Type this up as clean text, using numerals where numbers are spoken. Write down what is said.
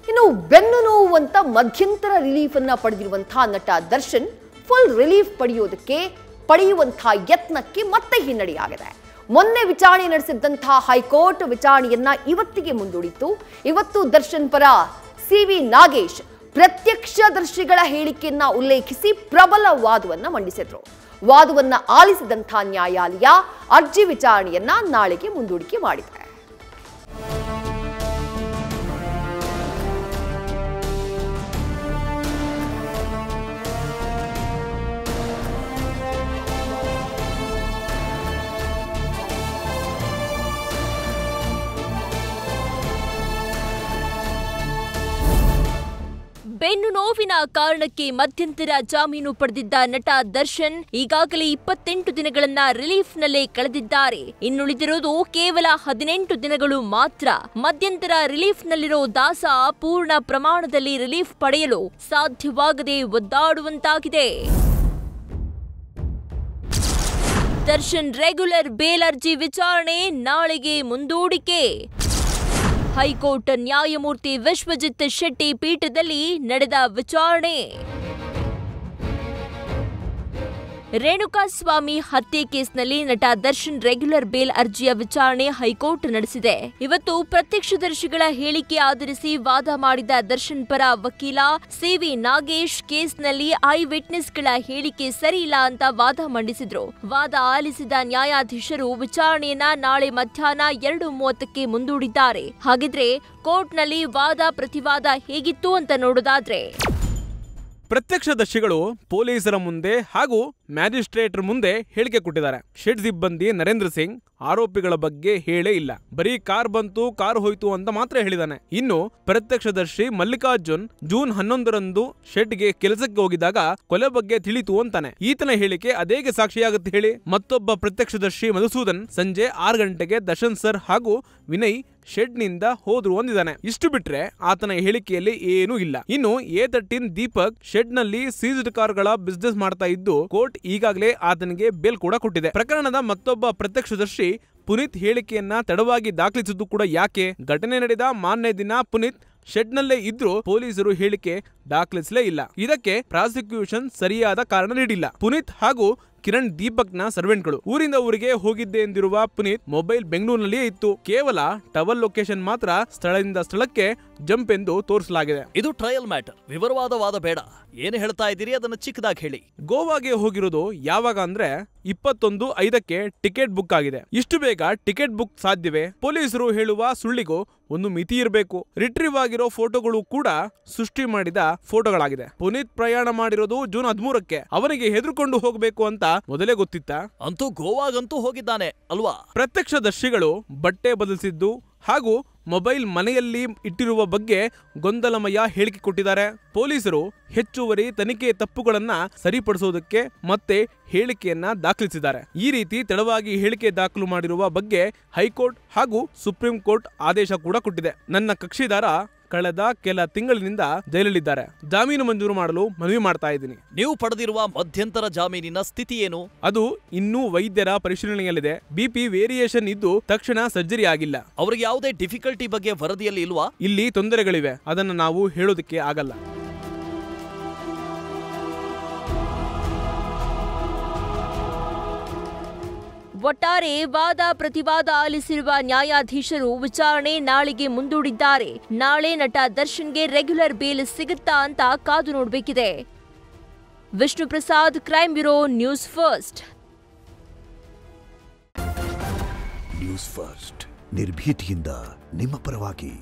ಇನ್ನು ಬೆನ್ನು ನೋವು ಅಂತ ಮಧ್ಯಂತರ ರಿಲೀಫ್ ಅನ್ನ ಪಡೆದಿರುವಂತಹ ನಟ ದರ್ಶನ್ ಫುಲ್ ರಿಲೀಫ್ ಪಡೆಯುವಂತಹ ಯತ್ನಕ್ಕೆ ಮತ್ತೆ ಹಿನ್ನಡೆಯಾಗಿದೆ. ಮೊನ್ನೆ ವಿಚಾರಣೆ ನಡೆಸಿದ್ದಂತಹ ಹೈಕೋರ್ಟ್ ವಿಚಾರಣೆಯನ್ನ ಇವತ್ತಿಗೆ ಮುಂದೂಡಿತ್ತು. ಇವತ್ತು ದರ್ಶನ್ ಪರ ಸಿವಿ ನಾಗೇಶ್ ಪ್ರತ್ಯಕ್ಷದರ್ಶಿಗಳ ಹೇಳಿಕೆಯನ್ನ ಉಲ್ಲೇಖಿಸಿ ಪ್ರಬಲ ವಾದವನ್ನ ಮಂಡಿಸಿದ್ರು. ವಾದವನ್ನ ಆಲಿಸಿದಂತಹ ನ್ಯಾಯಾಲಯ ಅರ್ಜಿ ವಿಚಾರಣೆಯನ್ನ ನಾಳೆಗೆ ಮುಂದೂಡಿಕೆ ಮಾಡಿದೆ. ಬೆನ್ನು ನೋವಿನ ಕಾರಣಕ್ಕೆ ಮಧ್ಯಂತರ ಜಾಮೀನು ಪಡೆದಿದ್ದ ನಟ ದರ್ಶನ್ ಈಗಾಗಲೇ 28 ದಿನಗಳನ್ನ ರಿಲೀಫ್ನಲ್ಲೇ ಕಳೆದಿದ್ದಾರೆ. ಇನ್ನುಳಿದಿರುವುದು ಕೇವಲ 18 ದಿನಗಳು ಮಾತ್ರ. ಮಧ್ಯಂತರ ರಿಲೀಫ್ನಲ್ಲಿರೋ ದಾಸ ಪೂರ್ಣ ಪ್ರಮಾಣದಲ್ಲಿ ರಿಲೀಫ್ ಪಡೆಯಲು ಸಾಧ್ಯವಾಗದೆ ಒದ್ದಾಡುವಂತಾಗಿದೆ. ದರ್ಶನ್ ರೆಗ್ಯುಲರ್ ಬೇಲ್ ಅರ್ಜಿ ವಿಚಾರಣೆ ನಾಳೆಗೆ ಮುಂದೂಡಿಕೆ. ಹೈಕೋರ್ಟ್ ನ್ಯಾಯಮೂರ್ತಿ ವಿಶ್ವಜಿತ್ ಶೆಟ್ಟಿ ಪೀಠದಲ್ಲಿ ನಡೆದ ವಿಚಾರಣೆ. ರೇಣುಕಾಸ್ವಾಮಿ ಹತ್ಯೆ ಕೇಸ್ನಲ್ಲಿ ನಟ ದರ್ಶನ್ ರೆಗ್ಯುಲರ್ ಬೇಲ್ ಅರ್ಜಿಯ ವಿಚಾರಣೆ ಹೈಕೋರ್ಟ್ ನಡೆಸಿದೆ. ಇವತ್ತು ಪ್ರತ್ಯಕ್ಷದರ್ಶಿಗಳ ಹೇಳಿಕೆ ಆಧರಿಸಿ ವಾದ ಮಾಡಿದ ದರ್ಶನ್ ಪರ ವಕೀಲ ಸಿವಿ ನಾಗೇಶ್ ಕೇಸ್ನಲ್ಲಿ ಐ ವಿಟ್ನೆಸ್ಗಳ ಹೇಳಿಕೆ ಸರಿಯಿಲ್ಲ ಅಂತ ವಾದ ಮಂಡಿಸಿದ್ರು. ವಾದ ಆಲಿಸಿದ ನ್ಯಾಯಾಧೀಶರು ವಿಚಾರಣೆಯನ್ನ ನಾಳೆ ಮಧ್ಯಾಹ್ನ 2:30ಕ್ಕೆ ಮುಂದೂಡಿದ್ದಾರೆ. ಹಾಗಿದ್ರೆ ಕೋರ್ಟ್ನಲ್ಲಿ ವಾದ ಪ್ರತಿವಾದ ಹೇಗಿತ್ತು ಅಂತ ನೋಡೋದಾದ್ರೆ, ಪ್ರತ್ಯಕ್ಷದರ್ಶಿಗಳು ಪೊಲೀಸರ ಮುಂದೆ ಹಾಗೂ ಮ್ಯಾಜಿಸ್ಟ್ರೇಟರ್ ಮುಂದೆ ಹೇಳಿಕೆ ಕೊಟ್ಟಿದ್ದಾರೆ. ಶೆಡ್ ಸಿಬ್ಬಂದಿ ನರೇಂದ್ರ ಸಿಂಗ್ ಆರೋಪಿಗಳ ಬಗ್ಗೆ ಹೇಳೇ ಇಲ್ಲ, ಬರೀ ಕಾರ್ ಬಂತು ಕಾರ್ ಹೋಯ್ತು ಅಂತ ಮಾತ್ರ ಹೇಳಿದಾನೆ. ಇನ್ನು ಪ್ರತ್ಯಕ್ಷದರ್ಶಿ ಮಲ್ಲಿಕಾರ್ಜುನ್ ಜೂನ್ 11ರಂದು ಶೆಡ್ಗೆ ಕೆಲಸಕ್ಕೆ ಹೋಗಿದಾಗ ಕೊಲೆ ಬಗ್ಗೆ ತಿಳಿತು ಅಂತಾನೆ. ಈತನ ಹೇಳಿಕೆ ಅದೇಗೆ ಸಾಕ್ಷಿಯಾಗುತ್ತೆ ಹೇಳಿ? ಮತ್ತೊಬ್ಬ ಪ್ರತ್ಯಕ್ಷದರ್ಶಿ ಮಧುಸೂದನ್ ಸಂಜೆ 6 ಗಂಟೆಗೆ ದರ್ಶನ್ ಸರ್ ಹಾಗೂ ವಿನಯ್ ಶೆಡ್ ನಿಂದ ಹೋದ್ರು ಅಂದಿದ್ದಾನೆ. ಇಷ್ಟು ಬಿಟ್ರೆ ಆತನ ಹೇಳಿಕೆಯಲ್ಲಿ ಏನೂ ಇಲ್ಲ. ಇನ್ನು A13 ದೀಪಕ್ ಶೆಡ್ ನಲ್ಲಿ ಸೀಸ್ಡ್ ಕಾರ್ಗಳ ಬಿಸ್ನೆಸ್ ಮಾಡ್ತಾ ಇದ್ದು ಕೋರ್ಟ್ ಈಗಾಗಲೇ ಆತನಿಗೆ ಬೇಲ್ ಕೂಡ ಕೊಟ್ಟಿದೆ. ಪ್ರಕರಣದ ಮತ್ತೊಬ್ಬ ಪ್ರತ್ಯಕ್ಷದರ್ಶಿ ಪುನೀತ್ ಹೇಳಿಕೆಯನ್ನ ತಡವಾಗಿ ದಾಖಲಿಸಿದ್ದು ಕೂಡ ಯಾಕೆ? ಘಟನೆ ನಡೆದ ಮಾರನೇ ದಿನ ಪುನೀತ್ ಶೆಡ್ ನಲ್ಲೇ ಇದ್ರೂ ಪೊಲೀಸರು ಹೇಳಿಕೆ ದಾಖಲಿಸಲೇ ಇಲ್ಲ. ಇದಕ್ಕೆ ಪ್ರಾಸಿಕ್ಯೂಷನ್ ಸರಿಯಾದ ಕಾರಣ ನೀಡಿಲ್ಲ. ಪುನೀತ್ ಹಾಗೂ ಕಿರಣ್ ದೀಪಕ್ನ ಸರ್ವೆಂಟ್ಗಳು ಊರಿಂದ ಊರಿಗೆ ಹೋಗಿದ್ದೆ ಎಂದಿರುವ ಪುನೀತ್ ಮೊಬೈಲ್ ಬೆಂಗಳೂರಿನಲ್ಲಿಯೇ ಇತ್ತು. ಕೇವಲ ಟವಲ್ ಲೊಕೇಶನ್ ಮಾತ್ರ ಸ್ಥಳದಿಂದ ಸ್ಥಳಕ್ಕೆ ಜಂಪ್ ಎಂದು ತೋರಿಸಲಾಗಿದೆ. ಇದು ಟ್ರಯಲ್ ಮ್ಯಾಟರ್, ವಿವರವಾದ ವಾದ ಬೇಡ. ಏನು ಹೇಳ್ತಾ ಇದ್ದೀರಿ ಅದನ್ನು ಚಿಕ್ಕದಾಗಿ ಹೇಳಿ. ಗೋವಾಗೆ ಹೋಗಿರೋದು ಯಾವಾಗ ಅಂದ್ರೆ 21/5ಕ್ಕೆ ಟಿಕೆಟ್ ಬುಕ್ ಆಗಿದೆ. ಇಷ್ಟು ಬೇಗ ಟಿಕೆಟ್ ಬುಕ್ ಸಾಧ್ಯವೇ? ಪೊಲೀಸರು ಹೇಳುವ ಸುಳ್ಳಿಗೂ ಒಂದು ಮಿತಿ ಇರಬೇಕು. ರಿಟ್ರೀವ್ ಆಗಿರೋ ಫೋಟೋಗಳು ಕೂಡ ಸೃಷ್ಟಿ ಮಾಡಿದ ಫೋಟೋಗಳಾಗಿದೆ. ಪುನೀತ್ ಪ್ರಯಾಣ ಮಾಡಿರೋದು ಜೂನ್ 13ಕ್ಕೆ. ಅವನಿಗೆ ಹೆದರ್ಕೊಂಡು ಹೋಗಬೇಕು ಅಂತ ಮೊದಲೇ ಗೊತ್ತಿತ್ತ? ಅಂತೂ ಗೋವಾಗಂತೂ ಹೋಗಿದ್ದಾನೆ ಅಲ್ವಾ? ಪ್ರತ್ಯಕ್ಷದರ್ಶಿಗಳು ಬಟ್ಟೆ ಬದಲಿಸಿದ್ದು ಹಾಗೂ ಮೊಬೈಲ್ ಮನೆಯಲ್ಲಿ ಇಟ್ಟಿರುವ ಬಗ್ಗೆ ಗೊಂದಲಮಯ ಹೇಳಿಕೆ ಕೊಟ್ಟಿದ್ದಾರೆ. ಪೊಲೀಸರು ಹೆಚ್ಚುವರಿ ತನಿಖೆ ತಪ್ಪುಗಳನ್ನ ಸರಿಪಡಿಸೋದಕ್ಕೆ ಮತ್ತೆ ಹೇಳಿಕೆಯನ್ನ ದಾಖಲಿಸಿದ್ದಾರೆ. ಈ ರೀತಿ ತಡವಾಗಿ ಹೇಳಿಕೆ ದಾಖಲು ಮಾಡಿರುವ ಬಗ್ಗೆ ಹೈಕೋರ್ಟ್ ಹಾಗೂ ಸುಪ್ರೀಂ ಕೋರ್ಟ್ ಆದೇಶ ಕೂಡ ಕೊಟ್ಟಿದೆ. ನನ್ನ ಕಕ್ಷಿದಾರ ಕಳೆದ ಕೆಲ ತಿಂಗಳಿನಿಂದ ಜೈಲಲ್ಲಿದ್ದಾರೆ. ಜಾಮೀನು ಮಂಜೂರು ಮಾಡಲು ಮನವಿ ಮಾಡ್ತಾ ಇದ್ದೀನಿ. ನೀವು ಪಡೆದಿರುವ ಮಧ್ಯಂತರ ಜಾಮೀನಿನ ಸ್ಥಿತಿ ಏನು? ಅದು ಇನ್ನೂ ವೈದ್ಯರ ಪರಿಶೀಲನೆಯಲ್ಲಿದೆ. BP ವೇರಿಯೇಷನ್ ಇದ್ದು ತಕ್ಷಣ ಸರ್ಜರಿ ಆಗಿಲ್ಲ. ಅವರಿಗೆ ಯಾವುದೇ ಡಿಫಿಕಲ್ಟಿ ಬಗ್ಗೆ ವರದಿಯಲ್ಲಿ ಇಲ್ವಾ? ಇಲ್ಲಿ ತೊಂದರೆಗಳಿವೆ, ಅದನ್ನು ನಾವು ಹೇಳೋದಕ್ಕೆ ಆಗಲ್ಲ. ಒಟ್ಟಾರೆ ವಾದ ಪ್ರತಿವಾದ ಆಲಿಸಿರುವ ನ್ಯಾಯಾಧೀಶರು ವಿಚಾರಣೆ ನಾಳೆಗೆ ಮುಂದೂಡಿದ್ದಾರೆ. ನಾಳೆ ನಟ ದರ್ಶನ್ಗೆ ರೆಗ್ಯುಲರ್ ಬೇಲ್ ಸಿಗುತ್ತಾ ಅಂತ ಕಾದು ನೋಡಬೇಕಿದೆ. Vishnu Prasad, crime bureau, news first. News first ನಿರ್ಭೀತಿಯಿಂದ ನಿಮ್ಮ ಪರವಾಗಿ.